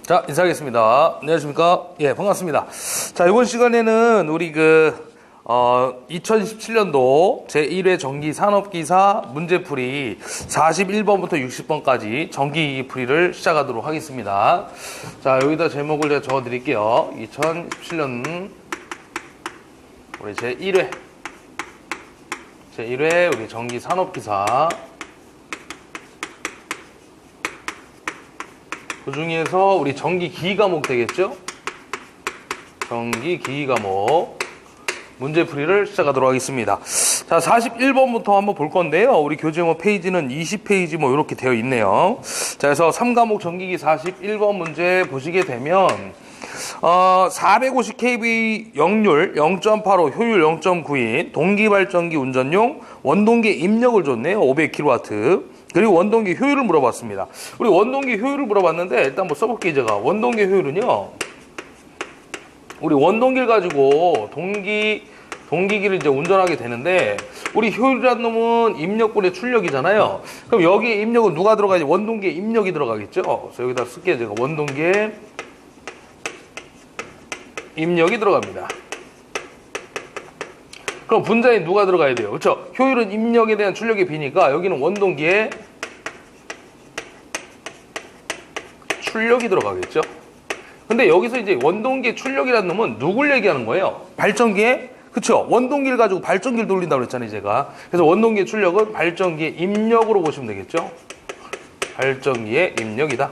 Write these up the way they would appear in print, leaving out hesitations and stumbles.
자, 인사하겠습니다. 안녕하십니까? 예, 반갑습니다. 자, 이번 시간에는 우리 2017년도 제1회 전기산업기사 문제풀이 41번부터 60번까지 전기풀이를 시작하도록 하겠습니다. 자, 여기다 제목을 제가 적어 드릴게요. 2017년 우리 제1회 우리 전기산업기사. 그 중에서 우리 전기기기 과목 되겠죠? 전기기기 과목 문제풀이를 시작하도록 하겠습니다. 자, 41번부터 한번 볼 건데요. 우리 교재모 페이지는 20페이지 뭐 이렇게 되어 있네요. 자, 그래서 3과목 전기기 41번 문제 보시게 되면 450kV 역률 0.85 효율 0.9인 동기발전기 운전용 원동기 입력을 줬네요. 500kW. 그리고 원동기 효율을 물어봤습니다. 우리 원동기 효율을 물어봤는데 일단 한번 써볼게요. 제가 원동기 효율은요, 우리 원동기를 가지고 동기기를 이제 운전하게 되는데, 우리 효율이라는 놈은 입력분의 출력이잖아요. 그럼 여기에 입력은 누가 들어가야지? 원동기에 입력이 들어가겠죠. 그래서 여기다 쓸게요. 제가 원동기에 입력이 들어갑니다. 그럼 분자에 누가 들어가야 돼요? 그렇죠? 효율은 입력에 대한 출력이 비니까 여기는 원동기에 출력이 들어가겠죠? 근데 여기서 이제 원동기의 출력이라는 놈은 누굴 얘기하는 거예요? 발전기에, 그쵸? 원동기를 가지고 발전기를 돌린다고 그랬잖아요, 제가. 그래서 원동기의 출력은 발전기의 입력으로 보시면 되겠죠? 발전기의 입력이다.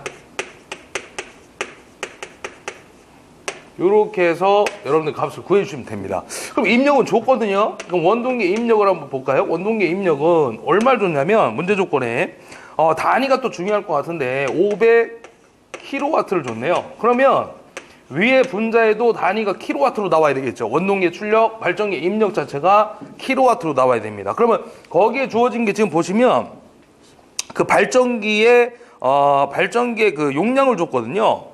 이렇게 해서 여러분들 값을 구해주시면 됩니다. 그럼 입력은 줬거든요. 그럼 원동기 입력을 한번 볼까요? 원동기 입력은 얼마를 줬냐면 문제 조건에 단위가 또 중요할 것 같은데 500kW를 줬네요. 그러면 위에 분자에도 단위가 킬로와트로 나와야 되겠죠. 원동기의 출력, 발전기 입력 자체가 킬로와트로 나와야 됩니다. 그러면 거기에 주어진 게 지금 보시면 그 발전기의 그 용량을 줬거든요.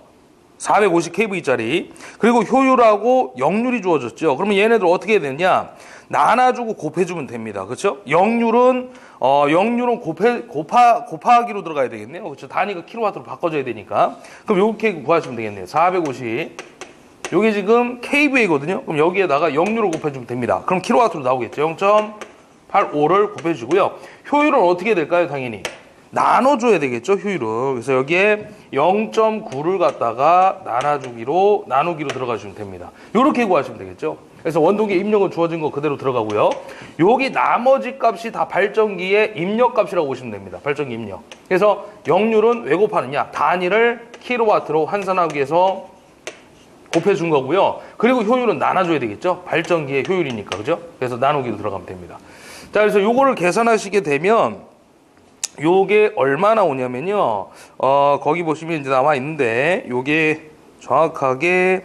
450kV짜리. 그리고 효율하고 역률이 주어졌죠. 그러면 얘네들 어떻게 해야 되냐? 나눠주고 곱해주면 됩니다. 그렇죠? 역률은 곱하기로 들어가야 되겠네요. 그렇죠? 단위가 킬로와트로 바꿔줘야 되니까. 그럼 요렇게 구하시면 되겠네요. 450. 요게 지금 kV거든요. 그럼 여기에다가 역률을 곱해주면 됩니다. 그럼 킬로와트로 나오겠죠. 0.85를 곱해주고요. 효율은 어떻게 될까요? 당연히 나눠줘야 되겠죠, 효율은. 그래서 여기에 0.9를 갖다가 나누기로 들어가시면 됩니다. 요렇게 구하시면 되겠죠. 그래서 원동기 입력은 주어진 거 그대로 들어가고요. 여기 나머지 값이 다 발전기의 입력 값이라고 보시면 됩니다. 발전기 입력. 그래서 역률은 왜 곱하느냐? 단위를 킬로와트로 환산하기 위해서 곱해준 거고요. 그리고 효율은 나눠줘야 되겠죠. 발전기의 효율이니까, 그죠? 그래서 나누기로 들어가면 됩니다. 자, 그래서 요거를 계산하시게 되면 요게 얼마 나오냐면요. 거기 보시면 이제 나와 있는데, 요게 정확하게,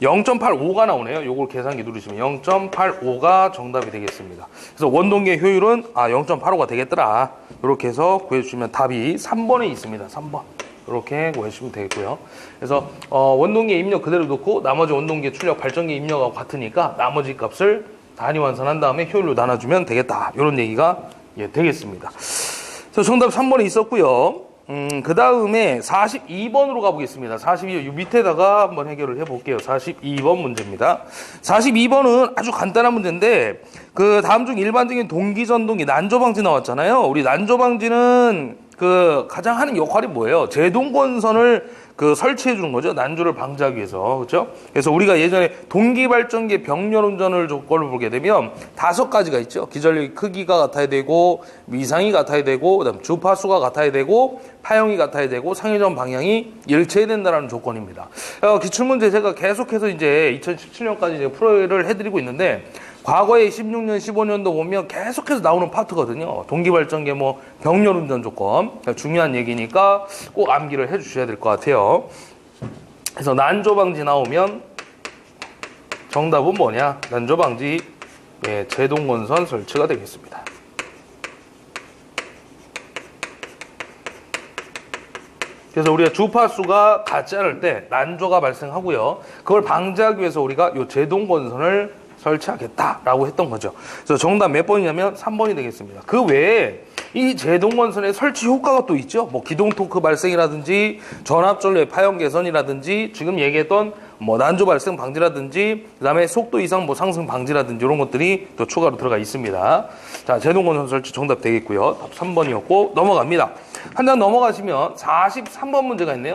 0.85가 나오네요. 요걸 계산기 누르시면 0.85가 정답이 되겠습니다. 그래서 원동기의 효율은 0.85가 되겠더라. 이렇게 해서 구해주시면 답이 3번에 있습니다. 3번. 이렇게 구해주시면 되겠고요. 그래서 원동기의 입력 그대로 놓고 나머지 원동기의 출력, 발전기 입력하고 같으니까 나머지 값을 단위 환산한 다음에 효율로 나눠주면 되겠다. 이런 얘기가 되겠습니다. 그래서 정답 3번에 있었고요. 그 다음에 42번으로 가보겠습니다. 42번, 이 밑에다가 한번 해결을 해볼게요. 42번 문제입니다. 42번은 아주 간단한 문제인데, 그 다음 중 일반적인 동기전동기 난조방지 나왔잖아요. 우리 난조방지는 가장 하는 역할이 뭐예요? 제동건선을 설치해 주는 거죠. 난조를 방지하기 위해서. 그렇죠? 그래서 우리가 예전에 동기발전기 병렬 운전을 조건을 보게 되면 5가지가 있죠. 기전력이 크기가 같아야 되고, 미상이 같아야 되고, 그다음 주파수가 같아야 되고, 파형이 같아야 되고, 상회전 방향이 일체된다라는 조건입니다. 기출문제 제가 계속해서 이제 2017년까지 이제 풀이를 해드리고 있는데, 과거에 16년, 15년도 보면 계속해서 나오는 파트거든요. 동기발전기 병렬 운전 조건. 중요한 얘기니까 꼭 암기를 해주셔야 될 것 같아요. 그래서 난조방지 나오면 정답은 뭐냐? 난조방지 제동건선 설치가 되겠습니다. 그래서 우리가 주파수가 같지 않을 때 난조가 발생하고요. 그걸 방지하기 위해서 우리가 이 제동건선을 설치하겠다라고 했던 거죠. 그래서 정답 몇 번이냐면 3번이 되겠습니다. 그 외에 이 제동건선의 설치 효과가 또 있죠. 뭐 기동 토크 발생이라든지 전압전류의 파형 개선이라든지 지금 얘기했던 뭐 난조 발생 방지라든지 그다음에 속도 이상 뭐 상승 방지라든지 이런 것들이 또 추가로 들어가 있습니다. 자, 제동건선 설치 정답 되겠고요. 답 3번이었고 넘어갑니다. 한 장 넘어가시면 43번 문제가 있네요.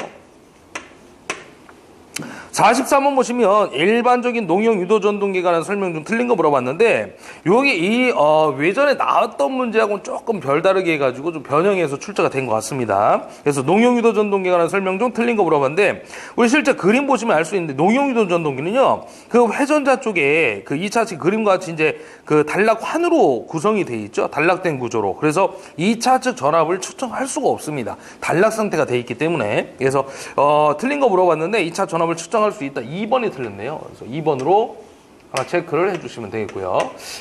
43번 보시면 일반적인 농용 유도 전동기에 관한 설명 중 틀린 거 물어봤는데 여기 이 외전에 나왔던 문제하고는 조금 별다르게 해가지고 좀 변형해서 출제가 된 것 같습니다. 그래서 농용 유도 전동기에 관한 설명 중 틀린 거 물어봤는데 우리 실제 그림 보시면 알 수 있는데 농용 유도 전동기는요 그 회전자 쪽에 그 2차식 그림과 같이 이제 그 단락환으로 구성이 돼 있죠. 단락된 구조로. 그래서 2차측 전압을 측정할 수가 없습니다. 단락 상태가 돼 있기 때문에. 그래서 틀린 거 물어봤는데 2차 전압을 측정할 수 있다. 2번이 틀렸네요. 그래서 2번으로 하나 체크를 해주시면 되겠고요.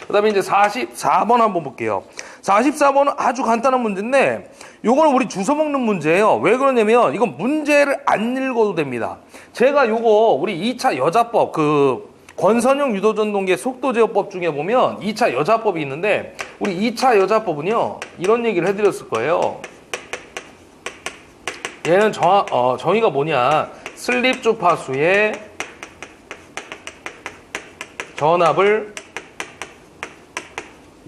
그 다음에 이제 44번 한번 볼게요. 44번은 아주 간단한 문제인데 요거는 우리 주워 먹는 문제예요. 왜 그러냐면 이건 문제를 안 읽어도 됩니다. 제가 요거 우리 2차 여자법 그 권선형 유도전동기의 속도제어법 중에 보면 2차 여자법이 있는데 우리 2차 여자법은요 이런 얘기를 해드렸을 거예요. 얘는 정의가 뭐냐, 슬립 주파수의 전압을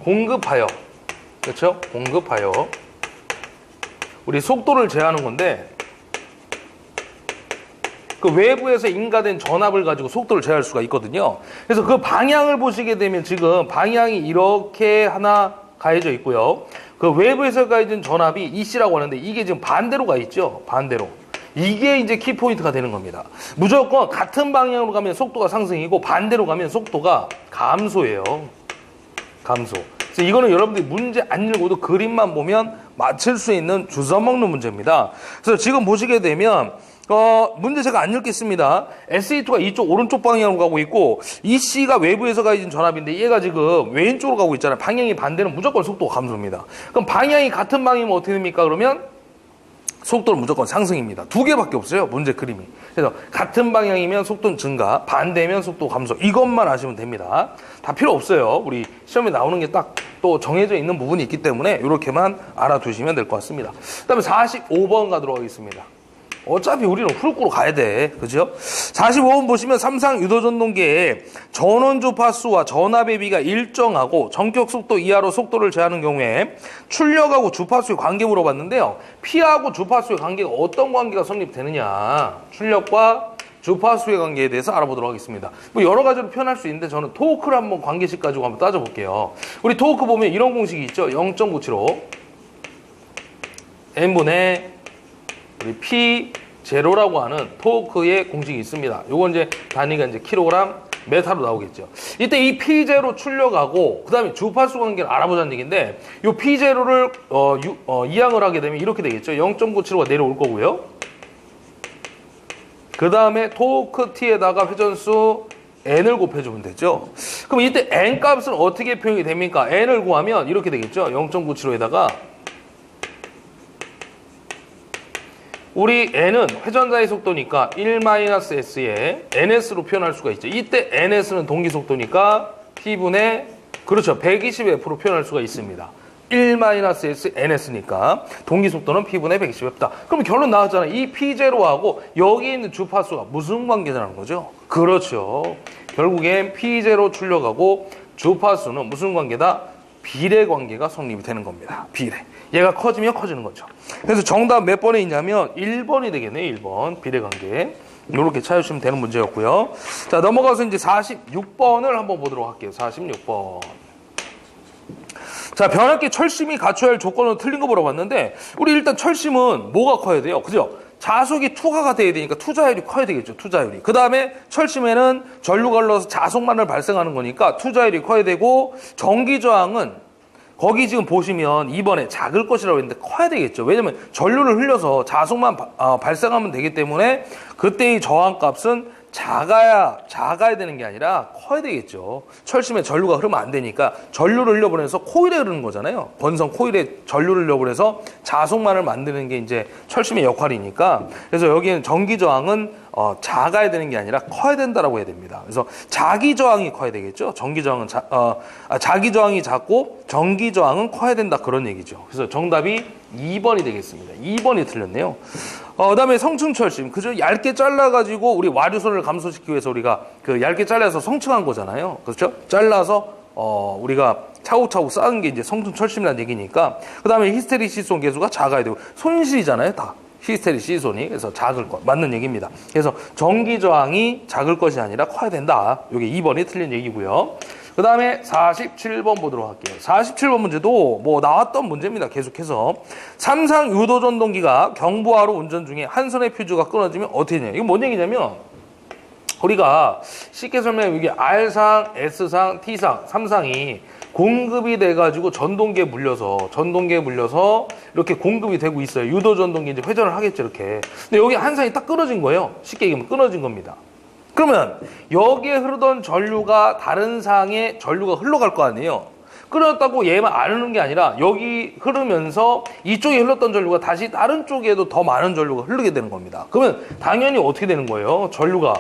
공급하여, 그렇죠? 공급하여 우리 속도를 제하는 건데 그 외부에서 인가된 전압을 가지고 속도를 제할 수가 있거든요. 그래서 그 방향을 보시게 되면 지금 방향이 이렇게 하나 가해져 있고요. 그 외부에서 가해진 전압이 EC라고 하는데 이게 지금 반대로 가 있죠. 반대로. 이게 이제 키포인트가 되는 겁니다. 무조건 같은 방향으로 가면 속도가 상승이고 반대로 가면 속도가 감소예요. 감소. 그래서 이거는 여러분들이 문제 안 읽어도 그림만 보면 맞힐 수 있는 주워먹는 문제입니다. 그래서 지금 보시게 되면 문제 제가 안 읽겠습니다. SE2가 이쪽 오른쪽 방향으로 가고 있고 EC가 외부에서 가해진 전압인데 얘가 지금 왼쪽으로 가고 있잖아요. 방향이 반대는 무조건 속도가 감소입니다. 그럼 방향이 같은 방향이면 어떻게 됩니까? 그러면 속도는 무조건 상승입니다. 두 개밖에 없어요. 문제 그림이. 그래서 같은 방향이면 속도는 증가, 반대면 속도 감소. 이것만 아시면 됩니다. 다 필요 없어요. 우리 시험에 나오는 게 딱 또 정해져 있는 부분이 있기 때문에 이렇게만 알아두시면 될 것 같습니다. 그 다음에 45번 가도록 하겠습니다. 어차피 우리는 후루꾸로 가야 돼. 그죠? 45번 보시면 삼상 유도전동기의 전원 주파수와 전압의 비가 일정하고 전격 속도 이하로 속도를 제하는 경우에 출력하고 주파수의 관계 물어봤는데요. P하고 주파수의 관계가 어떤 관계가 성립되느냐. 출력과 주파수의 관계에 대해서 알아보도록 하겠습니다. 뭐 여러 가지로 표현할 수 있는데 저는 토크를 한번 관계식 가지고 한번 따져볼게요. 우리 토크 보면 이런 공식이 있죠. 0.975 N분의 우리 P0라고 하는 토크의 공식이 있습니다. 요건 이제 단위가 이제 킬로그램 메타로 나오겠죠. 이때 이 P0 출력하고 그 다음에 주파수 관계를 알아보자는 얘기인데 이 P0를 이항을 하게 되면 이렇게 되겠죠. 0.975가 내려올 거고요. 그 다음에 토크 T에다가 회전수 N을 곱해주면 되죠. 그럼 이때 N 값은 어떻게 표현이 됩니까? N을 구하면 이렇게 되겠죠. 0.975에다가 우리 N은 회전자의 속도니까 1-S에 NS로 표현할 수가 있죠. 이때 NS는 동기속도니까 P분의 그렇죠. 120F로 표현할 수가 있습니다. 1-S NS니까 동기속도는 P분의 120F다. 그럼 결론 나왔잖아요. 이 P0하고 여기 있는 주파수가 무슨 관계라는 거죠? 그렇죠. 결국엔 P0 출력하고 주파수는 무슨 관계다? 비례 관계가 성립이 되는 겁니다. 비례. 얘가 커지면 커지는 거죠. 그래서 정답 몇 번에 있냐면 1번이 되겠네요. 1번. 비례 관계. 이렇게 찾으시면 되는 문제였고요. 자, 넘어가서 이제 46번을 한번 보도록 할게요. 46번. 자, 변압기 철심이 갖춰야 할 조건으로 틀린 거 물어봤는데 우리 일단 철심은 뭐가 커야 돼요? 그죠? 자속이 투과가 돼야 되니까 투자율이 커야 되겠죠. 투자율이. 그 다음에 철심에는 전류가 흘러서 자속만을 발생하는 거니까 투자율이 커야 되고 전기저항은 거기 지금 보시면 2번에 작을 것이라고 했는데 커야 되겠죠. 왜냐면 전류를 흘려서 자속만 발생하면 되기 때문에 그때의 저항값은 작아야 되는 게 아니라 커야 되겠죠. 철심에 전류가 흐르면 안 되니까 전류를 흘려보내서 코일에 흐르는 거잖아요. 권성 코일에 전류를 흘려보내서 자속만을 만드는 게 이제 철심의 역할이니까. 그래서 여기는 전기 저항은 작아야 되는 게 아니라 커야 된다라고 해야 됩니다. 그래서 자기 저항이 커야 되겠죠. 전기 저항은 자기 저항이 작고 전기 저항은 커야 된다 그런 얘기죠. 그래서 정답이 2번이 되겠습니다. 2번이 틀렸네요. 그다음에 성층철심, 그죠? 얇게 잘라가지고 우리 와류선을 감소시키기 위해서 우리가 그 얇게 잘라서 성층한 거잖아요. 그렇죠? 잘라서 우리가 차곡차곡 쌓은 게 이제 성층철심이라는 얘기니까. 그다음에 히스테리시손 계수가 작아야 되고 손실이잖아요, 다. 히스테리시손이. 그래서 작을 것 맞는 얘기입니다. 그래서 전기 저항이 작을 것이 아니라 커야 된다. 이게 2번이 틀린 얘기고요. 그 다음에 47번 보도록 할게요. 47번 문제도 뭐 나왔던 문제입니다. 계속해서. 삼상 유도 전동기가 경부하로 운전 중에 한 손의 퓨즈가 끊어지면 어떻게 되냐. 이거 뭔 얘기냐면 우리가 쉽게 설명하면 이게 R상, S상, T상, 3상이 공급이 돼가지고 전동기에 물려서 이렇게 공급이 되고 있어요. 유도 전동기 이제 회전을 하겠죠, 이렇게. 근데 여기 한 상이 딱 끊어진 거예요. 쉽게 얘기하면 끊어진 겁니다. 그러면 여기에 흐르던 전류가 다른 상에 전류가 흘러갈 거 아니에요. 끊었다고 얘만 안 흐르는 게 아니라 여기 흐르면서 이쪽에 흘렀던 전류가 다시 다른 쪽에도 더 많은 전류가 흐르게 되는 겁니다. 그러면 당연히 어떻게 되는 거예요? 전류가.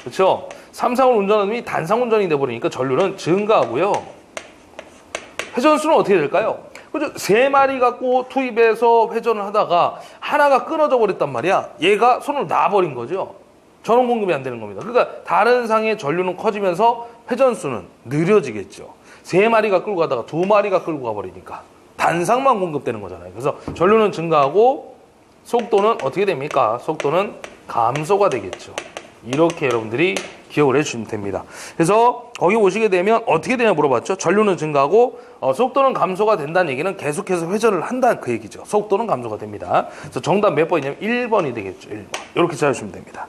그렇죠? 삼상을 운전하는 단상 운전이 돼버리니까 전류는 증가하고요. 회전수는 어떻게 될까요? 그죠? 3마리 갖고 투입해서 회전을 하다가 하나가 끊어져 버렸단 말이야. 얘가 손을 놔버린 거죠. 전원 공급이 안 되는 겁니다. 그러니까 다른 상의 전류는 커지면서 회전수는 느려지겠죠. 3마리가 끌고 가다가 2마리가 끌고 가버리니까 단상만 공급되는 거잖아요. 그래서 전류는 증가하고 속도는 어떻게 됩니까? 속도는 감소가 되겠죠. 이렇게 여러분들이 기억을 해주시면 됩니다. 그래서 거기 오시게 되면 어떻게 되냐 물어봤죠. 전류는 증가하고 속도는 감소가 된다는 얘기는 계속해서 회전을 한다는 그 얘기죠. 속도는 감소가 됩니다. 그래서 정답 몇 번이냐면 1번이 되겠죠. 1번. 이렇게 찾으시면 됩니다.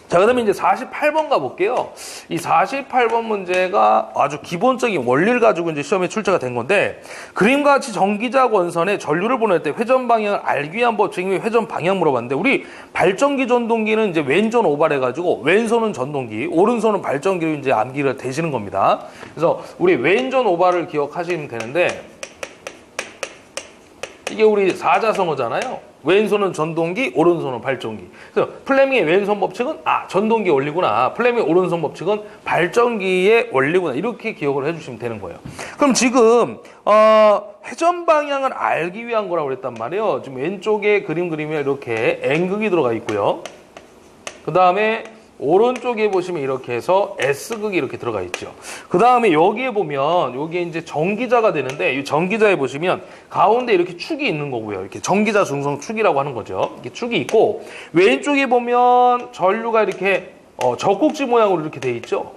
자, 그 다음에 이제 48번 가볼게요. 이 48번 문제가 아주 기본적인 원리를 가지고 이제 시험에 출제가 된 건데, 그림과 같이 전기자 원선에 전류를 보낼 때 회전 방향을 알기 위한 법칙이 회전 방향 물어봤는데, 우리 발전기 전동기는 이제 왼손 오발해가지고, 왼손은 전동기, 오른손은 발전기로 이제 암기를 되시는 겁니다. 그래서 우리 왼손 오발을 기억하시면 되는데, 이게 우리 사자성어잖아요. 왼손은 전동기, 오른손은 발전기. 그래서 플레밍의 왼손 법칙은 전동기의 원리구나. 플레밍의 오른손 법칙은 발전기의 원리구나. 이렇게 기억을 해주시면 되는 거예요. 그럼 지금 회전 방향을 알기 위한 거라고 그랬단 말이에요. 지금 왼쪽에 그림 그리면 이렇게 N극이 들어가 있고요. 그 다음에 오른쪽에 보시면 이렇게 해서 S극이 이렇게 들어가 있죠. 그 다음에 여기에 보면 여기에 이제 전기자가 되는데 이 전기자에 보시면 가운데 이렇게 축이 있는 거고요. 이렇게 전기자 중성 축이라고 하는 거죠. 이렇게 축이 있고 왼쪽에 보면 전류가 이렇게 젖꼭지 모양으로 이렇게 돼 있죠.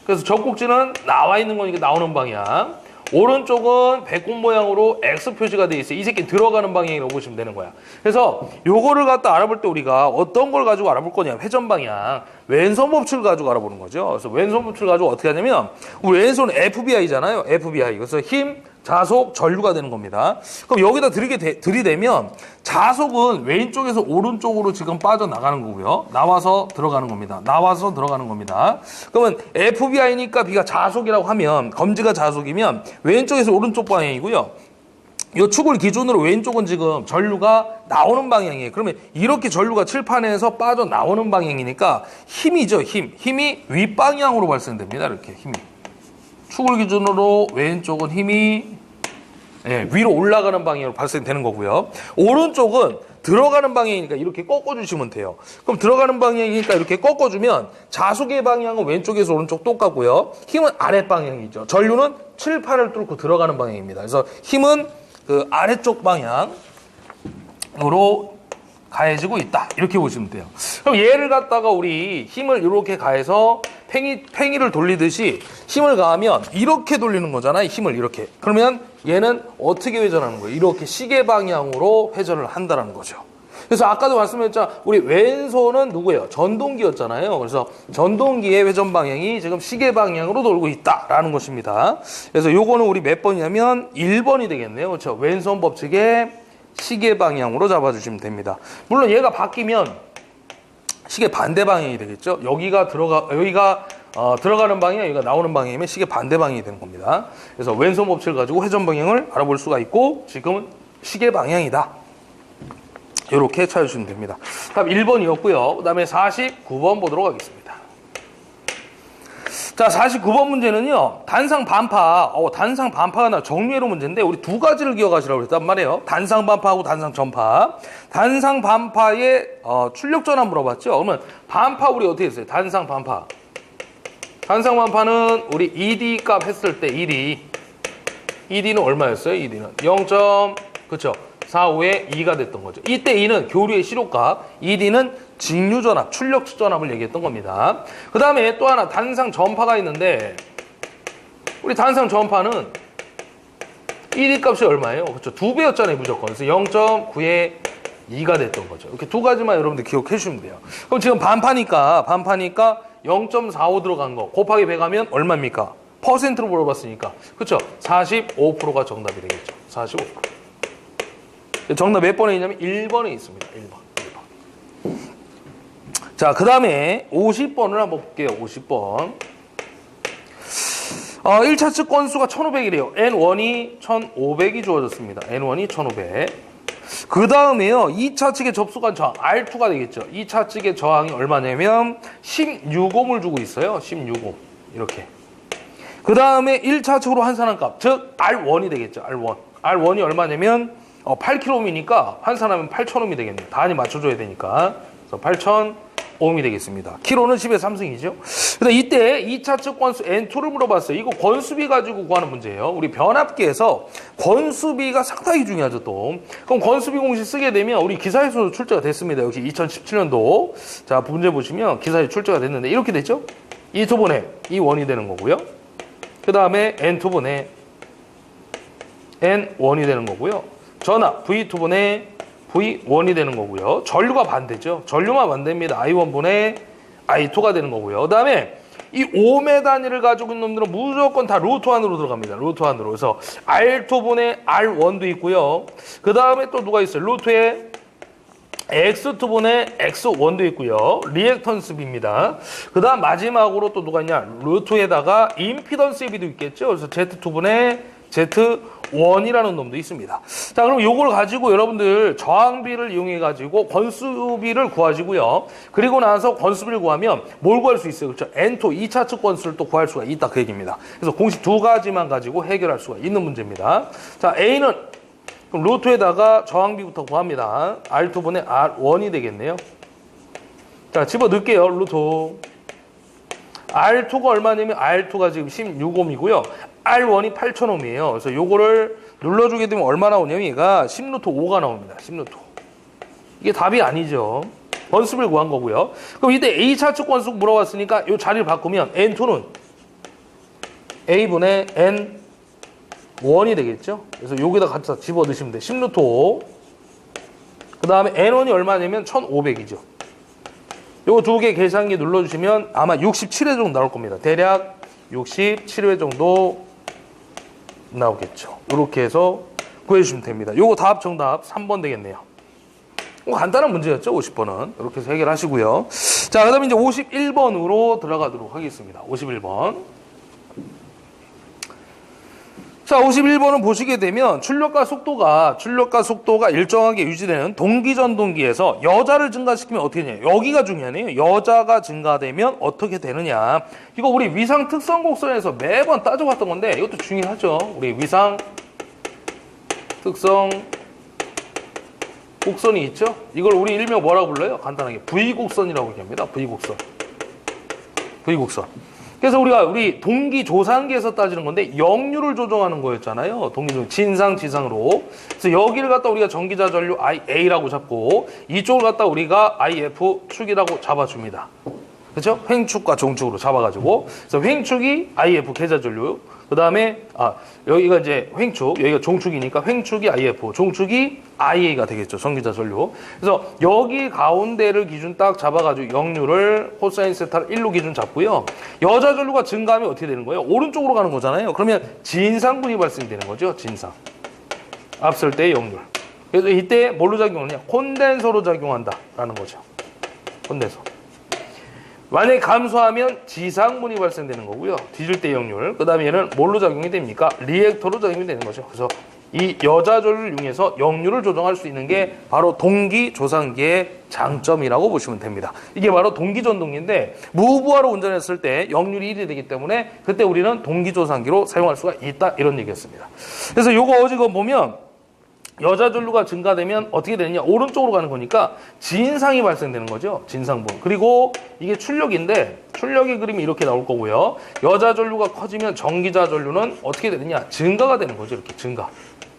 그래서 젖꼭지는 나와 있는 거니까 나오는 방향. 오른쪽은 배꼽 모양으로 X 표시가 돼 있어요. 이 새끼 들어가는 방향이라고 보시면 되는 거야. 그래서 요거를 갖다 알아볼 때 우리가 어떤 걸 가지고 알아볼 거냐. 회전 방향. 왼손 법칙을 가지고 알아보는 거죠. 그래서 왼손 법칙을 가지고 어떻게 하냐면 우리 왼손은 FBI잖아요. FBI. 그래서 힘, 자속, 전류가 되는 겁니다. 그럼 여기다 들이대면 자속은 왼쪽에서 오른쪽으로 지금 빠져나가는 거고요. 나와서 들어가는 겁니다. 나와서 들어가는 겁니다. 그러면 FBI니까 B가 자속이라고 하면 검지가 자속이면 왼쪽에서 오른쪽 방향이고요. 이 축을 기준으로 왼쪽은 지금 전류가 나오는 방향이에요. 그러면 이렇게 전류가 칠판에서 빠져나오는 방향이니까 힘이죠. 힘이 윗방향으로 발생됩니다. 이렇게 힘이. 축을 기준으로 왼쪽은 힘이 위로 올라가는 방향으로 발생되는 거고요. 오른쪽은 들어가는 방향이니까 이렇게 꺾어주시면 돼요. 그럼 들어가는 방향이니까 이렇게 꺾어주면 자속의 방향은 왼쪽에서 오른쪽 똑같고요. 힘은 아랫방향이죠. 전류는 칠판을 뚫고 들어가는 방향입니다. 그래서 힘은 그 아래쪽 방향으로 가해지고 있다. 이렇게 보시면 돼요. 그럼 얘를 갖다가 우리 힘을 이렇게 가해서 팽이를 돌리듯이 힘을 가하면 이렇게 돌리는 거잖아요. 힘을 이렇게. 그러면 얘는 어떻게 회전하는 거예요? 이렇게 시계 방향으로 회전을 한다는 거죠. 그래서 아까도 말씀드렸잖아요. 우리 왼손은 누구예요? 전동기였잖아요. 그래서 전동기의 회전 방향이 지금 시계 방향으로 돌고 있다라는 것입니다. 그래서 요거는 우리 몇 번이냐면 1번이 되겠네요. 그렇죠? 왼손 법칙의 시계 방향으로 잡아주시면 됩니다. 물론 얘가 바뀌면 시계 반대 방향이 되겠죠. 여기가 들어가는 방향, 여기가 나오는 방향이면 시계 반대 방향이 되는 겁니다. 그래서 왼손 법칙을 가지고 회전 방향을 알아볼 수가 있고 지금은 시계 방향이다. 이렇게 찾아주시면 됩니다. 답 1번이었고요. 그 다음에 49번 보도록 하겠습니다. 자, 49번 문제는요, 단상 반파. 단상 반파가 나 정리해로 문제인데, 우리 두 가지를 기억하시라고 그랬단 말이에요. 단상 반파하고 단상 전파. 단상 반파의 출력 전압 물어봤죠? 그러면 반파 우리 어떻게 했어요? 단상 반파. 단상 반파는 우리 ED 값 했을 때 ED는 얼마였어요? ED는 0. 그쵸? 45에 2가 됐던 거죠. 이때 E는 교류의 시료값, ED는 직류 전압, 출력 전압을 얘기했던 겁니다. 그 다음에 또 하나 단상 전파가 있는데, 우리 단상 전파는 ED 값이 얼마예요? 그렇죠. 2배였잖아요, 무조건. 그래서 0.9에 2가 됐던 거죠. 이렇게 두 가지만 여러분들 기억해 주시면 돼요. 그럼 지금 반파니까 0.45 들어간 거 곱하기 100 하면 얼마입니까? 퍼센트로 물어봤으니까. 그렇죠. 45%가 정답이 되겠죠. 45%. 정답 몇 번에 있냐면 1번에 있습니다. 1번. 자, 그 다음에 50번을 한번 볼게요. 50번. 1차 측 건수가 1500이래요. N1이 1500이 주어졌습니다. N1이 1500. 그 다음에요. 2차 측의 접수관 저항, R2가 되겠죠. 2차 측의 저항이 얼마냐면 16옴을 주고 있어요. 16옴. 이렇게. 그 다음에 1차 측으로 환산한 값, 즉 R1이 되겠죠. R1. R1이 얼마냐면 8kΩ이니까 환산하면 8000옴이 되겠네요. 단위 맞춰줘야 되니까. 그래서 8000옴이 되겠습니다. 킬로는 10의 3승이죠. 근데 이때 2차 측 건수 N2를 물어봤어요. 이거 건수비 가지고 구하는 문제예요. 우리 변압기에서 건수비가 상당히 중요하죠, 또. 그럼 건수비 공식 쓰게 되면 우리 기사에서도 출제가 됐습니다. 역시 2017년도. 자, 문제 보시면 기사에 출제가 됐는데 이렇게 됐죠? E2분의 E1이 되는 거고요. 그 다음에 N2분의 N1이 되는 거고요. 전압 V2분의 V1이 되는 거고요. 전류가 반대죠. 전류만 반대입니다. I1분의 I2가 되는 거고요. 그 다음에 이 5매 단위를 가지고 있는 놈들은 무조건 다 루트 안으로 들어갑니다. 루트 안으로. 그래서 R2분의 R1도 있고요. 그 다음에 또 누가 있어요? 루트에 X2분의 X1도 있고요. 리액턴스비입니다. 그 다음 마지막으로 또 누가 있냐? 루트에다가 임피던스 비도 있겠죠. 그래서 Z2분의 Z1이라는 놈도 있습니다. 자, 그럼 요걸 가지고 여러분들 저항비를 이용해 가지고 건수비를 구하시고요. 그리고 나서 건수비를 구하면 뭘 구할 수 있어요? 그렇죠? N2 2차 측 건수를 또 구할 수가 있다, 그 얘기입니다. 그래서 공식 두 가지만 가지고 해결할 수가 있는 문제입니다. 자, A는 그럼 루트에다가 저항비부터 구합니다. R2분의 R1이 되겠네요. 자, 집어 넣을게요. 루트. R2가 얼마냐면 R2가 지금 16옴이고요. R1이 8000옴이에요. 그래서 요거를 눌러주게 되면 얼마 나오냐면 얘가 10루트 5가 나옵니다. 10루트 5. 이게 답이 아니죠. 건수비를 구한 거고요. 그럼 이때 A차 측 건수 물어봤으니까 요 자리를 바꾸면 N2는 A분의 N1이 되겠죠. 그래서 여기다 갖다 집어 넣으시면 돼요. 10루트 5. 그 다음에 N1이 얼마냐면 1500이죠. 요거 두 개 계산기 눌러주시면 아마 67회 정도 나올 겁니다. 대략 67회 정도 나오겠죠. 이렇게 해서 구해주시면 됩니다. 요거 답 정답 3번 되겠네요. 간단한 문제였죠. 50번은. 이렇게 해서 해결하시고요. 자, 그 다음에 이제 51번으로 들어가도록 하겠습니다. 51번. 자, 51번은 보시게 되면 출력과 속도가 일정하게 유지되는 동기전동기에서 여자를 증가시키면 어떻게 되냐. 여기가 중요하네요. 여자가 증가되면 어떻게 되느냐. 이거 우리 위상 특성 곡선에서 매번 따져봤던 건데 이것도 중요하죠. 우리 위상 특성 곡선이 있죠. 이걸 우리 일명 뭐라고 불러요? 간단하게 V곡선이라고 얘기합니다. V곡선. 그래서 우리 동기조상기에서 따지는 건데 역류를 조정하는 거였잖아요. 동기조상 진상 지상으로. 그래서 여기를 갖다 우리가 전기자 전류 IA라고 잡고 이쪽을 갖다 우리가 IF 축이라고 잡아줍니다. 그렇죠? 횡축과 종축으로 잡아가지고 그래서 횡축이 IF 계자 전류. 그 다음에 여기가 이제 횡축, 여기가 종축이니까 횡축이 IF, 종축이 IA가 되겠죠. 전기자 전류. 그래서 여기 가운데를 기준 딱 잡아가지고 역류를 코사인 세타를 1로 기준 잡고요. 여자 전류가 증가하면 어떻게 되는 거예요? 오른쪽으로 가는 거잖아요. 그러면 진상분이 발생이 되는 거죠. 진상. 앞설 때의 역률. 그래서 이때 뭘로 작용하느냐? 콘덴서로 작용한다라는 거죠. 콘덴서. 만약에 감소하면 지상분이 발생되는 거고요. 뒤질 때 역률. 그 다음에 얘는 뭘로 작용이 됩니까? 리액터로 작용이 되는 거죠. 그래서 이 여자 전류를 이용해서 역류를 조정할 수 있는 게 바로 동기조산기의 장점이라고 보시면 됩니다. 이게 바로 동기전동기인데 무부하로 운전했을 때 역률이 1이 되기 때문에 그때 우리는 동기조산기로 사용할 수가 있다 이런 얘기였습니다. 그래서 요거 지금 보면 여자 전류가 증가되면 어떻게 되느냐, 오른쪽으로 가는 거니까 진상이 발생되는 거죠. 진상분. 그리고 이게 출력인데 출력의 그림이 이렇게 나올 거고요. 여자 전류가 커지면 전기자 전류는 어떻게 되느냐, 증가가 되는 거죠. 이렇게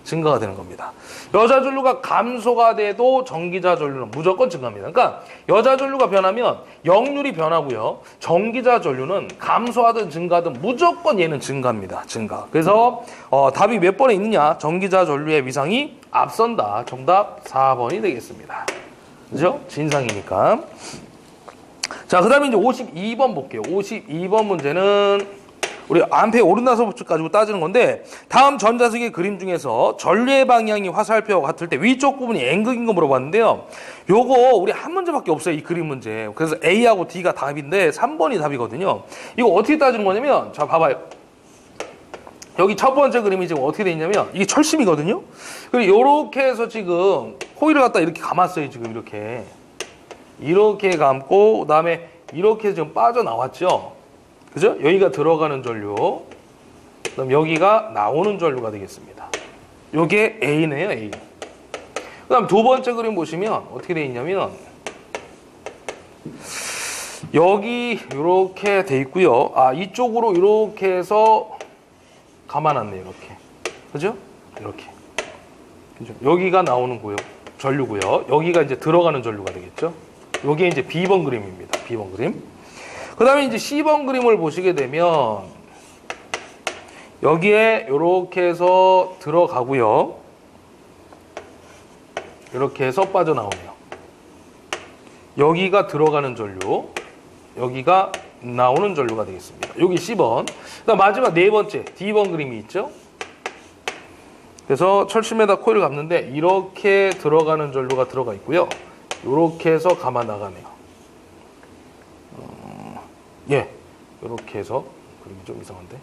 증가가 되는 겁니다. 여자 전류가 감소가 돼도 전기자 전류는 무조건 증가합니다. 그러니까 여자 전류가 변하면 역률이 변하고요. 전기자 전류는 감소하든 증가하든 무조건 얘는 증가합니다. 증가. 그래서 답이 몇 번에 있느냐? 전기자 전류의 위상이 앞선다. 정답 4번이 되겠습니다. 그죠? 진상이니까. 자, 그 다음에 이제 52번 볼게요. 52번 문제는 우리 암페어 오른나서부터 가지고 따지는 건데, 다음 전자석의 그림 중에서 전류의 방향이 화살표와 같을 때 위쪽 부분이 N극인 거 물어봤는데요. 요거 우리 한 문제밖에 없어요, 이 그림 문제. 그래서 A하고 D가 답인데 3번이 답이거든요. 이거 어떻게 따지는 거냐면, 자 봐봐요. 여기 첫 번째 그림이 지금 어떻게 돼 있냐면 이게 철심이거든요. 그리고 요렇게 해서 지금 코일을 갖다 이렇게 감았어요. 지금 이렇게 감고 그다음에 이렇게 지금 빠져나왔죠. 그죠? 여기가 들어가는 전류, 그다음 여기가 나오는 전류가 되겠습니다. 요게 A네요, A. 그다음 두 번째 그림 보시면 어떻게 돼 있냐면 여기 이렇게 돼 있고요. 아, 이쪽으로 이렇게 해서 감아놨네요, 이렇게. 그죠? 이렇게. 그죠? 여기가 나오는 거요, 전류고요. 여기가 이제 들어가는 전류가 되겠죠. 요게 이제 B번 그림입니다. B번 그림. 그 다음에 이제 C번 그림을 보시게 되면 여기에 이렇게 해서 들어가고요. 이렇게 해서 빠져나오네요. 여기가 들어가는 전류, 여기가 나오는 전류가 되겠습니다. 여기 C번. 그다음 마지막 네 번째 D번 그림이 있죠. 그래서 철심에다 코일을 감는데 이렇게 들어가는 전류가 들어가 있고요. 이렇게 해서 감아 나가네요. 예, 이렇게 해서 그림이 좀 이상한데,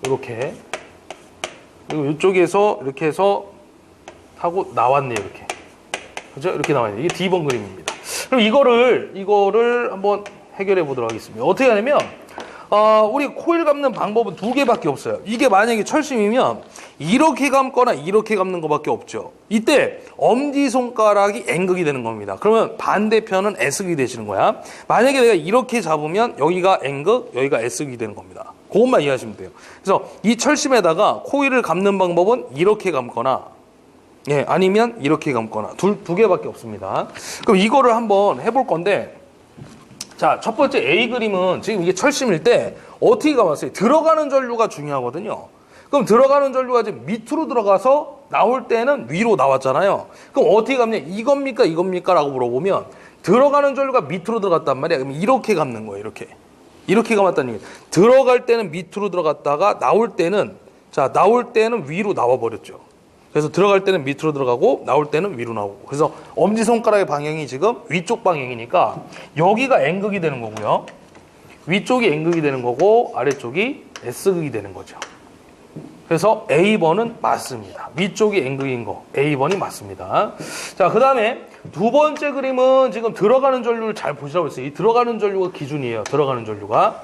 이렇게, 그리고 이쪽에서 이렇게 해서 타고 나왔네요. 이렇게, 그죠? 이렇게 나와요. 이게 D번 그림입니다. 그럼 이거를 한번 해결해 보도록 하겠습니다. 어떻게 하냐면 우리 코일 감는 방법은 두 개밖에 없어요. 이게 만약에 철심이면 이렇게 감거나 이렇게 감는 것밖에 없죠. 이때 엄지손가락이 N극이 되는 겁니다. 그러면 반대편은 S극이 되시는 거야. 만약에 내가 이렇게 잡으면 여기가 N극, 여기가 S극이 되는 겁니다. 그것만 이해하시면 돼요. 그래서 이 철심에다가 코일을 감는 방법은 이렇게 감거나, 예, 아니면 이렇게 감거나 두 개밖에 없습니다. 그럼 이거를 한번 해볼 건데, 자, 첫 번째 A 그림은 지금 이게 철심일 때 어떻게 감았어요? 들어가는 전류가 중요하거든요. 그럼 들어가는 전류가 지금 밑으로 들어가서 나올 때는 위로 나왔잖아요. 그럼 어떻게 감냐? 이겁니까? 이겁니까? 라고 물어보면 들어가는 전류가 밑으로 들어갔단 말이야. 그럼 이렇게 감는 거예요. 이렇게 감았다는 얘기예요. 들어갈 때는 밑으로 들어갔다가 나올 때는 위로 나와버렸죠. 그래서 들어갈 때는 밑으로 들어가고 나올 때는 위로 나오고. 그래서 엄지손가락의 방향이 지금 위쪽 방향이니까 여기가 N극이 되는 거고요. 위쪽이 N극이 되는 거고 아래쪽이 S극이 되는 거죠. 그래서 A번은 맞습니다. 위쪽이 N극인 거 A번이 맞습니다. 자, 그 다음에 두 번째 그림은 지금 들어가는 전류를 잘 보시라고 했어요. 이 들어가는 전류가 기준이에요. 들어가는 전류가.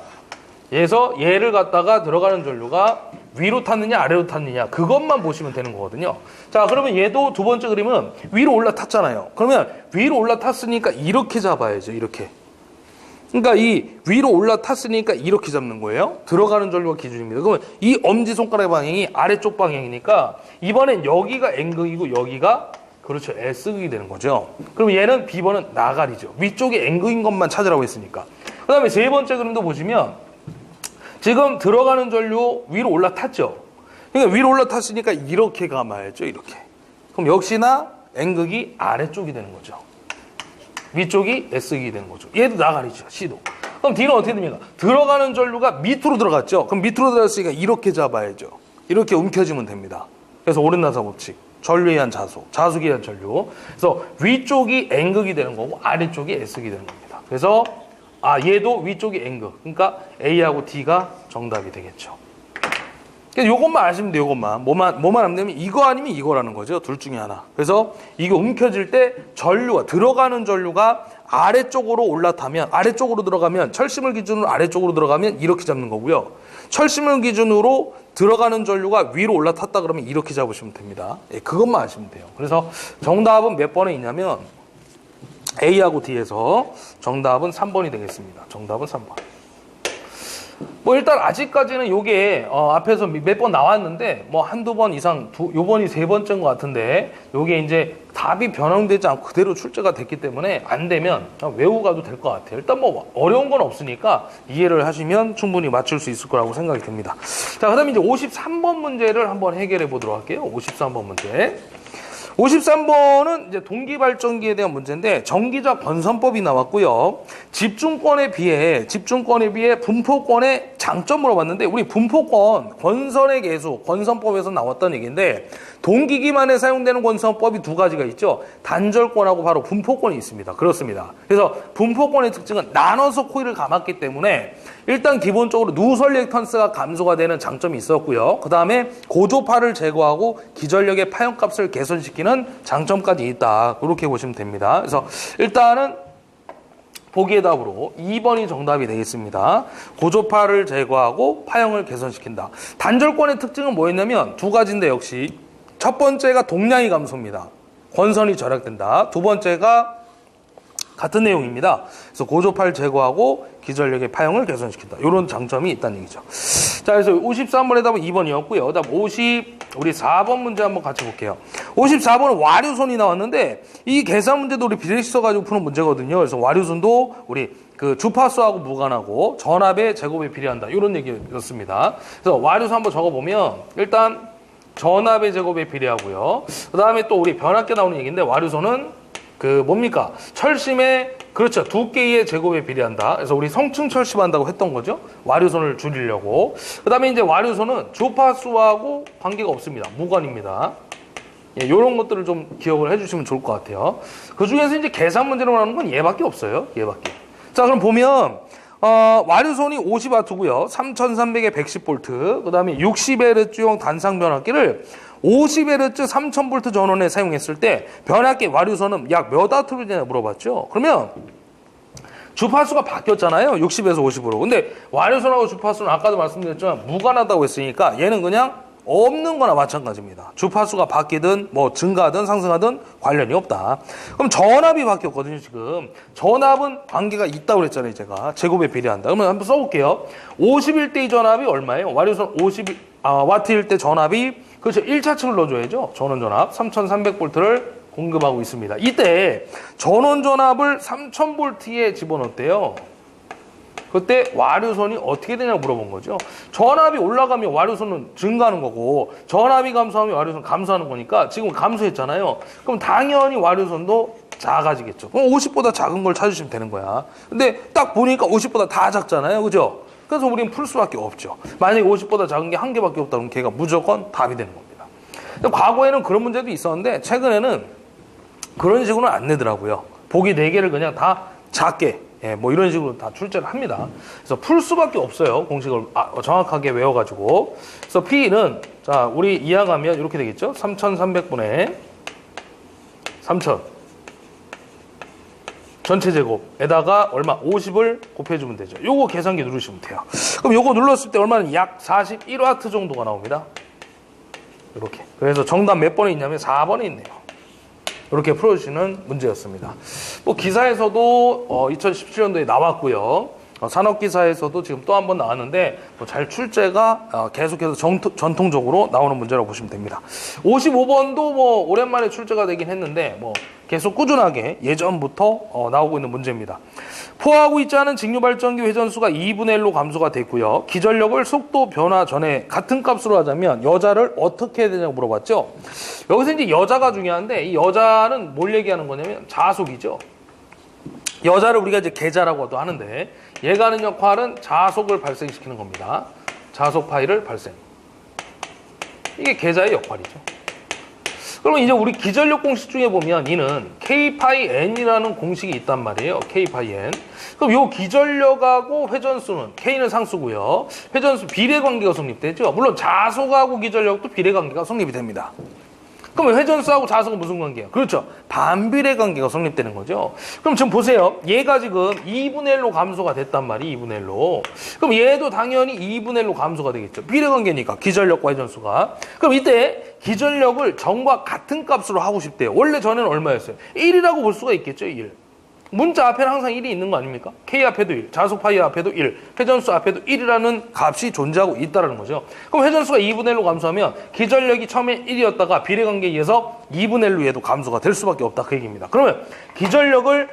그래서 얘를 갖다가 들어가는 전류가 위로 탔느냐 아래로 탔느냐 그것만 보시면 되는 거거든요. 자, 그러면 얘도 두 번째 그림은 위로 올라탔잖아요. 그러면 위로 올라탔으니까 이렇게 잡아야죠. 이렇게. 그러니까 이 위로 올라탔으니까 이렇게 잡는 거예요. 들어가는 전류가 기준입니다. 그러면 이 엄지손가락의 방향이 아래쪽 방향이니까 이번엔 여기가 N극이고 여기가 그렇죠, S극이 되는 거죠. 그럼 얘는 B번은 나가리죠. 위쪽이 N극인 것만 찾으라고 했으니까. 그 다음에 세 번째 그림도 보시면 지금 들어가는 전류 위로 올라탔죠. 그러니까 위로 올라탔으니까 이렇게 감아야죠. 이렇게. 그럼 역시나 N극이 아래쪽이 되는 거죠. 위쪽이 S극이 되는 거죠. 얘도 나가리죠. C도. 그럼 D는 어떻게 됩니까? 들어가는 전류가 밑으로 들어갔죠. 그럼 밑으로 들어갔으니까 이렇게 잡아야죠. 이렇게 움켜쥐면 됩니다. 그래서 오른나사 법칙. 전류에 의한 자속, 자속에 의한 전류. 그래서 위쪽이 N극이 되는 거고 아래쪽이 S극이 되는 겁니다. 그래서 얘도 위쪽이 N극. 그러니까 A하고 D가 정답이 되겠죠. 요것만 아시면 돼요. 요것만. 뭐만 안 되면 이거 아니면 이거라는 거죠. 둘 중에 하나. 그래서 이게 움켜질 때 전류가 들어가는 전류가 아래쪽으로 올라타면 아래쪽으로 들어가면 철심을 기준으로 아래쪽으로 들어가면 이렇게 잡는 거고요. 철심을 기준으로 들어가는 전류가 위로 올라탔다 그러면 이렇게 잡으시면 됩니다. 예, 그것만 아시면 돼요. 그래서 정답은 몇 번에 있냐면 A하고 D에서 정답은 3번이 되겠습니다. 정답은 3번. 뭐 일단 아직까지는 요게 앞에서 몇 번 나왔는데 뭐 한두 번 이상 요번이 세 번째인 것 같은데 요게 이제 답이 변형되지 않고 그대로 출제가 됐기 때문에 안 되면 그냥 외우고 가도 될 것 같아요. 일단 뭐 어려운 건 없으니까 이해를 하시면 충분히 맞출 수 있을 거라고 생각이 듭니다. 자, 그다음에 이제 53번 문제를 한번 해결해 보도록 할게요. 53번 문제. 53번은 이제 동기발전기에 대한 문제인데 전기자 건선법이 나왔고요. 집중권에 비해 분포권의 장점 물어봤는데 우리 분포권, 건선의 계수, 건선법에서 나왔던 얘기인데 동기기만에 사용되는 건선법이 두 가지가 있죠. 단절권하고 바로 분포권이 있습니다. 그렇습니다. 그래서 분포권의 특징은 나눠서 코일을 감았기 때문에 일단 기본적으로 누설 리액턴스가 감소가 되는 장점이 있었고요. 그 다음에 고조파를 제거하고 기전력의 파형값을 개선시키는 장점까지 있다. 그렇게 보시면 됩니다. 그래서 일단은 보기의 답으로 2번이 정답이 되겠습니다. 고조파를 제거하고 파형을 개선시킨다. 단절권의 특징은 뭐였냐면 두 가지인데 역시 첫 번째가 동량이 감소입니다. 권선이 절약된다. 두 번째가 같은 내용입니다. 그래서 고조파를 제거하고 기전력의 파형을 개선시킨다. 이런 장점이 있다는 얘기죠. 자, 그래서 53번의 답은 2번이었고요. 그다음 우리 4번 문제 한번 같이 볼게요. 54번은 와류손이 나왔는데 이 계산 문제도 우리 비례식 써가지고 푸는 문제거든요. 그래서 와류손도 우리 그 주파수하고 무관하고 전압의 제곱에 비례한다. 이런 얘기였습니다. 그래서 와류손 한번 적어보면 일단 전압의 제곱에 비례하고요. 그 다음에 또 우리 변압계 나오는 얘기인데 와류손은 그 뭡니까? 철심의 그렇죠. 두께의 제곱에 비례한다. 그래서 우리 성층 철심한다고 했던 거죠. 와류선을 줄이려고. 그 다음에 이제 와류선은 주파수하고 관계가 없습니다. 무관입니다. 예, 이런 것들을 좀 기억을 해주시면 좋을 것 같아요. 그 중에서 이제 계산 문제로 나오는 건 얘밖에 없어요. 얘밖에. 자, 그럼 보면 와류선이 50W고요. 3300에 110V. 그 다음에 60Hz용 단상 변압기를 50Hz 3000V 전원에 사용했을 때 변압기 와류선은 약 몇 와트로 되냐 물어봤죠. 그러면 주파수가 바뀌었잖아요. 60에서 50으로. 근데 와류선하고 주파수는 아까도 말씀드렸지만 무관하다고 했으니까 얘는 그냥 없는 거나 마찬가지입니다. 주파수가 바뀌든 뭐 증가하든 상승하든 관련이 없다. 그럼 전압이 바뀌었거든요. 지금 전압은 관계가 있다고 그랬잖아요. 제가 제곱에 비례한다. 그러면 한번 써볼게요. 51대2 전압이 얼마예요? 와류선 50와트일 때 전압이 그렇죠. 1차층을 넣어줘야죠. 전원전압 3300V를 공급하고 있습니다. 이때 전원전압을 3000V에 집어넣었대요. 그때 와류선이 어떻게 되냐고 물어본 거죠. 전압이 올라가면 와류선은 증가하는 거고 전압이 감소하면 와류선 감소하는 거니까 지금 감소했잖아요. 그럼 당연히 와류선도 작아지겠죠. 그럼 50보다 작은 걸 찾으시면 되는 거야. 근데 딱 보니까 50보다 다 작잖아요. 그죠? 그래서 우리는 풀 수밖에 없죠. 만약에 50보다 작은 게 한 개밖에 없다 그러면 걔가 무조건 답이 되는 겁니다. 근데 과거에는 그런 문제도 있었는데 최근에는 그런 식으로는 안 내더라고요. 보기 4개를 그냥 다 작게 뭐 이런 식으로 다 출제를 합니다. 그래서 풀 수밖에 없어요. 공식을 정확하게 외워가지고. 그래서 P는 자 우리 이항하면 이렇게 되겠죠. 3300분의 3000 전체 제곱에다가 얼마? 50을 곱해주면 되죠. 요거 계산기 누르시면 돼요. 그럼 요거 눌렀을 때 얼마는 약 41W 정도가 나옵니다. 이렇게. 그래서 정답 몇 번에 있냐면 4번에 있네요. 이렇게 풀어주시는 문제였습니다. 뭐 기사에서도 2017년도에 나왔고요. 산업기사에서도 지금 또 한 번 나왔는데 잘 출제가 계속해서 전통적으로 나오는 문제라고 보시면 됩니다. 55번도 뭐 오랜만에 출제가 되긴 했는데 뭐 계속 꾸준하게 예전부터 나오고 있는 문제입니다. 포화하고 있지 않은 직류발전기 회전수가 2분의 1로 감소가 됐고요. 기전력을 속도 변화 전에 같은 값으로 하자면 여자를 어떻게 해야 되냐고 물어봤죠. 여기서 이제 여자가 중요한데 이 여자는 뭘 얘기하는 거냐면 자속이죠. 여자를 우리가 이제 계자라고도 하는데 얘가 하는 역할은 자속을 발생시키는 겁니다. 자속 파이를 발생. 이게 계자의 역할이죠. 그러면 이제 우리 기전력 공식 중에 보면 이는 K-파이-N이라는 공식이 있단 말이에요. K-파이-N. 그럼 요 기전력하고 회전수는 K는 상수고요. 회전수 비례관계가 성립되죠. 물론 자속하고 기전력도 비례관계가 성립이 됩니다. 그러면 회전수하고 자속은 무슨 관계예요? 그렇죠. 반비례 관계가 성립되는 거죠. 그럼 지금 보세요. 얘가 지금 2분의 1로 감소가 됐단 말이에요. 2분의 1로. 그럼 얘도 당연히 2분의 1로 감소가 되겠죠. 비례 관계니까 기전력과 회전수가. 그럼 이때 기전력을 전과 같은 값으로 하고 싶대요. 원래 전에는 얼마였어요? 1이라고 볼 수가 있겠죠. 1. 문자 앞에는 항상 1이 있는 거 아닙니까? K 앞에도 1, 자속 파이 앞에도 1, 회전수 앞에도 1이라는 값이 존재하고 있다는 거죠. 그럼 회전수가 2분의 1로 감소하면 기전력이 처음에 1이었다가 비례관계에 의해서 2분의 1로 얘도 감소가 될 수밖에 없다 그 얘기입니다. 그러면 기전력을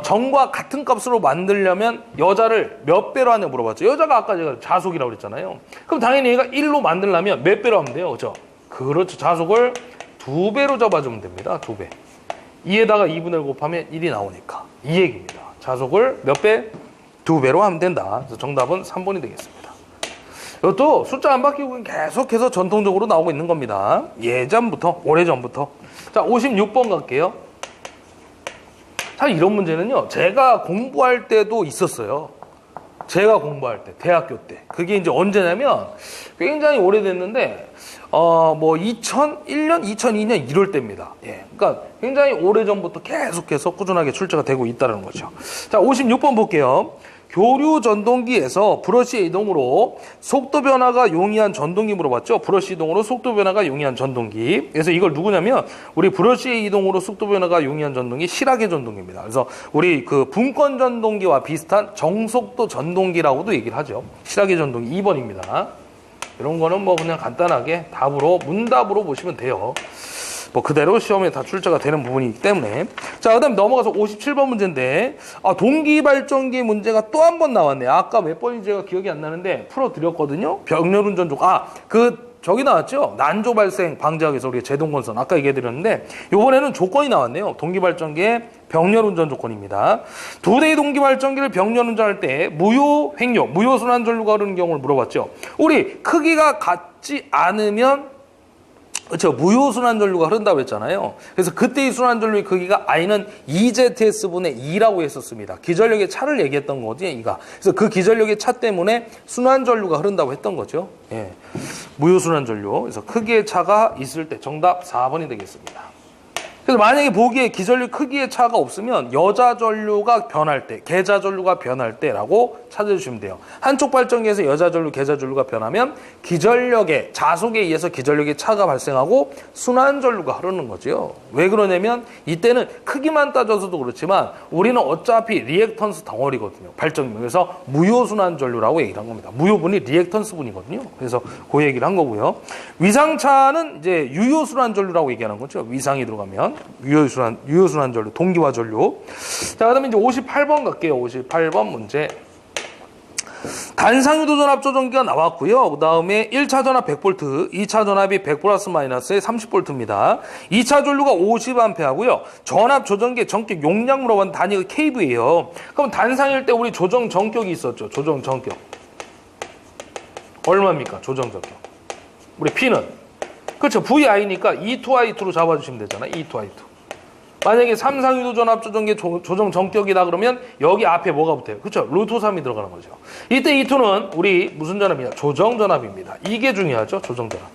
정과 같은 값으로 만들려면 여자를 몇 배로 하냐 물어봤죠. 여자가 아까 제가 자속이라고 그랬잖아요. 그럼 당연히 얘가 1로 만들려면 몇 배로 하면 돼요? 그렇죠? 그렇죠. 자속을 2배로 잡아주면 됩니다. 2배. 2에다가 2분의 1 곱하면 1이 나오니까. 이 얘기입니다. 자속을 몇 배? 2배로 하면 된다. 그래서 정답은 3번이 되겠습니다. 이것도 숫자 안 바뀌고 계속해서 전통적으로 나오고 있는 겁니다. 예전부터, 오래전부터. 자, 56번 갈게요. 사실 이런 문제는요, 제가 공부할 때도 있었어요. 제가 공부할 때, 대학교 때. 그게 이제 언제냐면, 굉장히 오래됐는데, 2001년, 2002년 이럴 때입니다. 예. 그러니까 굉장히 오래전부터 계속해서 꾸준하게 출제가 되고 있다는 거죠. 자, 56번 볼게요. 교류 전동기에서 브러쉬의 이동으로 속도 변화가 용이한 전동기 물어봤죠? 브러쉬 이동으로 속도 변화가 용이한 전동기. 그래서 이걸 누구냐면 우리 브러쉬의 이동으로 속도 변화가 용이한 전동기 실하계 전동기입니다. 그래서 우리 그 분권 전동기와 비슷한 정속도 전동기라고도 얘기를 하죠. 실하계 전동기 2번입니다. 이런 거는 뭐 그냥 간단하게 답으로 문답으로 보시면 돼요. 뭐 그대로 시험에 다 출제가 되는 부분이기 때문에. 자, 그다음 넘어가서 57번 문제인데 동기 발전기 문제가 또 한 번 나왔네요. 아까 몇 번인지 제가 기억이 안 나는데 풀어드렸거든요. 병렬운전 조건. 저기 나왔죠? 난조 발생 방지하기 위해서 우리가 제동건선 아까 얘기해드렸는데 이번에는 조건이 나왔네요. 동기발전기의 병렬운전 조건입니다. 두 대의 동기발전기를 병렬운전할 때 무효 횡료, 무효순환전류가 흐르는 경우를 물어봤죠. 우리 크기가 같지 않으면 그렇죠. 무효순환전류가 흐른다고 했잖아요. 그래서 그때의 순환전류의 크기가 I는 2ZS분의 2라고 했었습니다. 기전력의 차를 얘기했던 거지, 이가. 그래서 그 기전력의 차 때문에 순환전류가 흐른다고 했던 거죠. 예. 무효순환전류. 그래서 크기의 차가 있을 때 정답 4번이 되겠습니다. 그래서 만약에 보기에 기전류 크기의 차가 없으면 여자 전류가 변할 때, 계자 전류가 변할 때라고 찾아주시면 돼요. 한쪽 발전기에서 여자 전류, 계자 전류가 변하면 기전력의 자속에 의해서 기전력의 차가 발생하고 순환 전류가 흐르는 거죠. 왜 그러냐면 이때는 크기만 따져서도 그렇지만 우리는 어차피 리액턴스 덩어리거든요. 발전기. 그래서 무효 순환 전류라고 얘기를 한 겁니다. 무효분이 리액턴스 분이거든요. 그래서 그 얘기를 한 거고요. 위상차는 이제 유효 순환 전류라고 얘기하는 거죠. 위상이 들어가면. 유효순환 전류, 동기화 전류. 자, 그 다음에 이제 58번 갈게요. 58번 문제. 단상유도 전압 조정기가 나왔고요. 그 다음에 1차 전압 100V, 2차 전압이 100 플러스 마이너스에 30V입니다. 2차 전류가 50A하고요. 전압 조정기의 전격 용량 물어봤는데 단위가 kV예요. 그럼 단상일 때 우리 조정 전격이 있었죠. 조정 전격. 얼마입니까? 조정 전격. 우리 P는? 그렇죠. VI니까 E2I2로 잡아주시면 되잖아요. E2I2. 만약에 삼상유도 전압 조정기 조정 전격이다 그러면 여기 앞에 뭐가 붙어요? 그렇죠. 루트 3이 들어가는 거죠. 이때 E2는 우리 무슨 전압이냐? 조정 전압입니다. 이게 중요하죠. 조정 전압.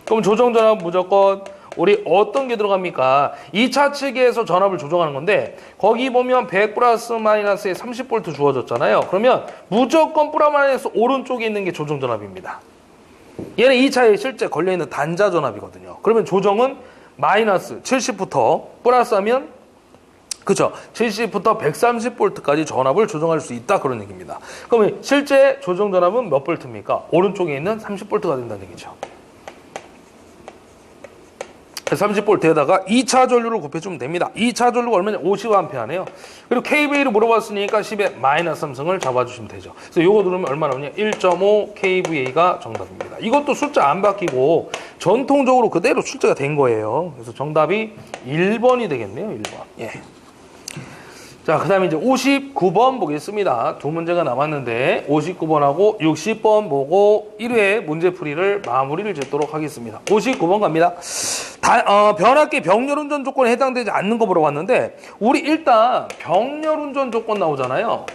그럼 조정 전압 무조건 우리 어떤 게 들어갑니까? 2차 측에서 전압을 조정하는 건데 거기 보면 100 플러스 마이너스에 30V 주어졌잖아요. 그러면 무조건 플러스 마이너스 오른쪽에 있는 게 조정 전압입니다. 얘는 2차에 실제 걸려있는 단자 전압이거든요. 그러면 조정은 마이너스 70부터 플러스하면 그쵸? 70부터 130V까지 전압을 조정할 수 있다 그런 얘기입니다. 그러면 실제 조정 전압은 몇 볼트입니까? 오른쪽에 있는 30V가 된다는 얘기죠. 30V에다가 2차 전류를 곱해주면 됩니다. 2차 전류가 얼마냐? 50A네요. 그리고 kV를 물어봤으니까 10의 마이너스 3승을 잡아주시면 되죠. 그래서 이거 누르면 얼마 나오냐? 1.5 kVA가 정답입니다. 이것도 숫자 안 바뀌고 전통적으로 그대로 출제가 된 거예요. 그래서 정답이 1번이 되겠네요. 1번. 예. 자, 그 다음에 이제 59번 보겠습니다. 두 문제가 남았는데 59번하고 60번 보고 1회 문제풀이를 마무리를 짓도록 하겠습니다. 59번 갑니다. 변압기 병렬운전 조건에 해당되지 않는 거 물어봤는데 우리 일단 병렬운전 조건 나오잖아요.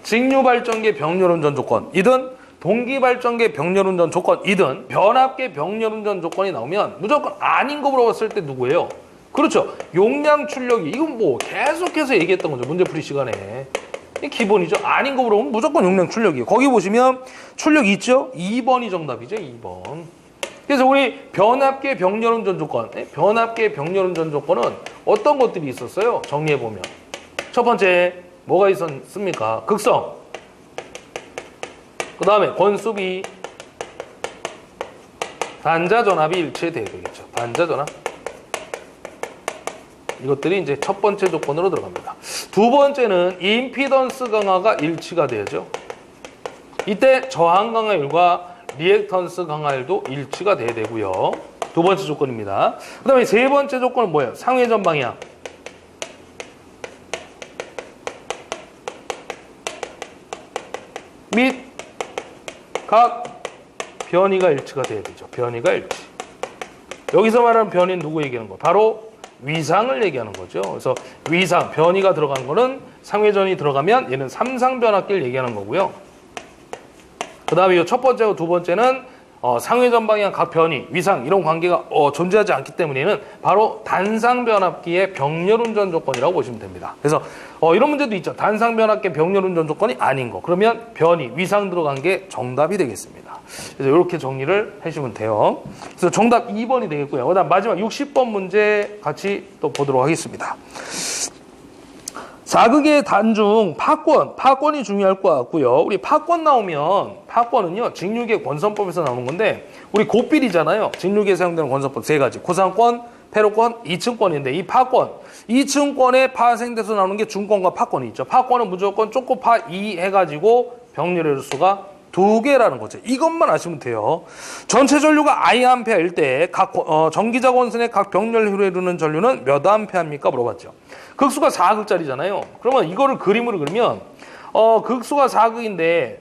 직류발전기 병렬운전 조건이든 동기발전기 병렬운전 조건이든 변압기 병렬운전 조건이 나오면 무조건 아닌 거 물어봤을 때 누구예요? 그렇죠. 용량 출력이 이건 뭐 계속해서 얘기했던 거죠. 문제풀이 시간에. 이 기본이죠. 아닌 거 물어보면 무조건 용량 출력이에요. 거기 보시면 출력이 있죠? 2번이 정답이죠. 2번. 그래서 우리 변압기 병렬운전 조건, 변압기 병렬운전 조건은 어떤 것들이 있었어요? 정리해보면. 첫 번째 뭐가 있었습니까? 극성. 그 다음에 권수비. 단자전압이 일치돼야 되겠죠. 단자전압. 이것들이 이제 첫 번째 조건으로 들어갑니다. 두 번째는 임피던스 강화가 일치가 돼야죠. 이때 저항 강화율과 리액턴스 강화율도 일치가 돼야 되고요. 두 번째 조건입니다. 그 다음에 세 번째 조건은 뭐예요? 상회전 방향. 및 각 변이가 일치가 돼야 되죠. 변이가 일치. 여기서 말하는 변이는 누구 얘기하는 거예요? 바로 위상을 얘기하는 거죠. 그래서 위상, 변이가 들어간 거는 상회전이 들어가면 얘는 삼상변압기를 얘기하는 거고요. 그 다음에 이 첫 번째와 두 번째는 상회전 방향 각 변이, 위상 이런 관계가 존재하지 않기 때문에는 바로 단상변압기의 병렬운전 조건이라고 보시면 됩니다. 그래서 이런 문제도 있죠. 단상변압기 병렬운전 조건이 아닌 거. 그러면 변이, 위상 들어간 게 정답이 되겠습니다. 그래서 이렇게 정리를 해주시면 돼요. 그래서 정답 2번이 되겠고요. 그다음 마지막 60번 문제 같이 또 보도록 하겠습니다. 사극의 단중 파권이 중요할 것 같고요. 우리 파권 나오면 파권은요 직류계 권선법에서 나오는 건데 우리 고필이잖아요. 직류계에 사용되는 권선법 세 가지. 고상권, 패로권, 이층권인데 이 파권, 이층권에 파생돼서 나오는 게 중권과 파권이 있죠. 파권은 무조건 쪼꼬파 2 해가지고 병렬의 수가 2개라는 거죠. 이것만 아시면 돼요. 전체 전류가 I아mp일 때 각 전기자 권선의 각 병렬효를 이루는 전류는 몇 암페어입니까? 물어봤죠. 극수가 4극짜리잖아요. 그러면 이거를 그림으로 그리면 극수가 4극인데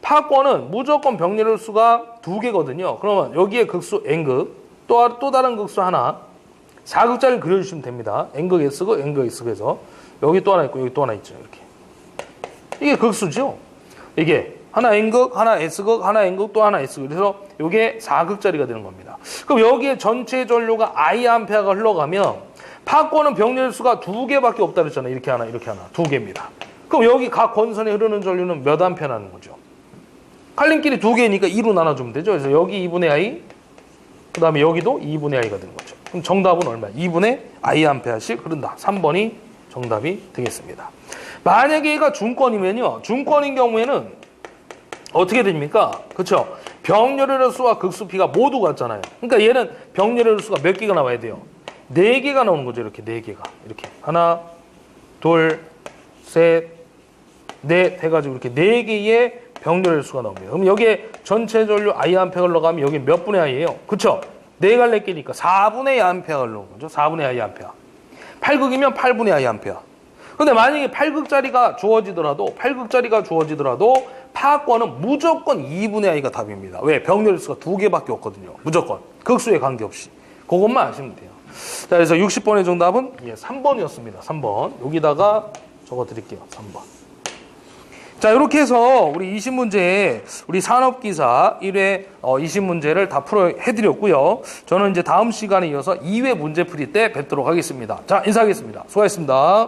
파권은 무조건 병렬의 수가 2개거든요. 그러면 여기에 극수 N극 또 다른 극수 하나 4극짜리를 그려주시면 됩니다. N극 S극 N극 S극에서 여기 또 하나 있고 여기 또 하나 있죠. 이렇게 이게 극수죠. 이게 하나 N극, 하나 S극, 하나 N극, 또 하나 S극. 그래서 이게 4극짜리가 되는 겁니다. 그럼 여기에 전체 전류가 I아mp가 흘러가면 파권은 병렬 수가 2개밖에 없다 그랬잖아요. 이렇게 하나, 이렇게 하나. 2개입니다. 그럼 여기 각 권선에 흐르는 전류는 몇 암페어 나는 거죠? 칼림끼리 2개니까 2로 나눠주면 되죠. 그래서 여기 2분의 I, 그 다음에 여기도 2분의 I가 되는 거죠. 그럼 정답은 얼마야? 2분의 I아mp씩 흐른다. 3번이 정답이 되겠습니다. 만약에 얘가 중권이면요. 중권인 경우에는 어떻게 됩니까? 그렇죠? 병렬의 수와 극수 P가 모두 같잖아요. 그러니까 얘는 병렬의 수가 몇 개가 나와야 돼요? 4개가 나오는 거죠. 이렇게 4개가. 이렇게. 하나, 둘, 셋, 넷 해가지고 이렇게 4개의 병렬의 수가 나옵니다. 그럼 여기에 전체 전류 I아mp가 흘러가면 여기 몇 분의 I예요? 그렇죠? 4갈래 끼니까 4분의 I아mp가 흘러오는 거죠. 4분의 I아mp가. 8극이면 8분의 I아mp가. 근데 만약에 8극짜리가 주어지더라도 파권은 무조건 2분의 I가 답입니다. 왜? 병렬 수가 2개밖에 없거든요. 무조건. 극수에 관계없이. 그것만 아시면 돼요. 자, 그래서 60번의 정답은 3번이었습니다. 3번. 여기다가 적어 드릴게요. 3번. 자, 이렇게 해서 우리 20문제, 우리 산업기사 1회 20문제를 다 해드렸고요. 저는 이제 다음 시간에 이어서 2회 문제풀이 때 뵙도록 하겠습니다. 자, 인사하겠습니다. 수고하셨습니다.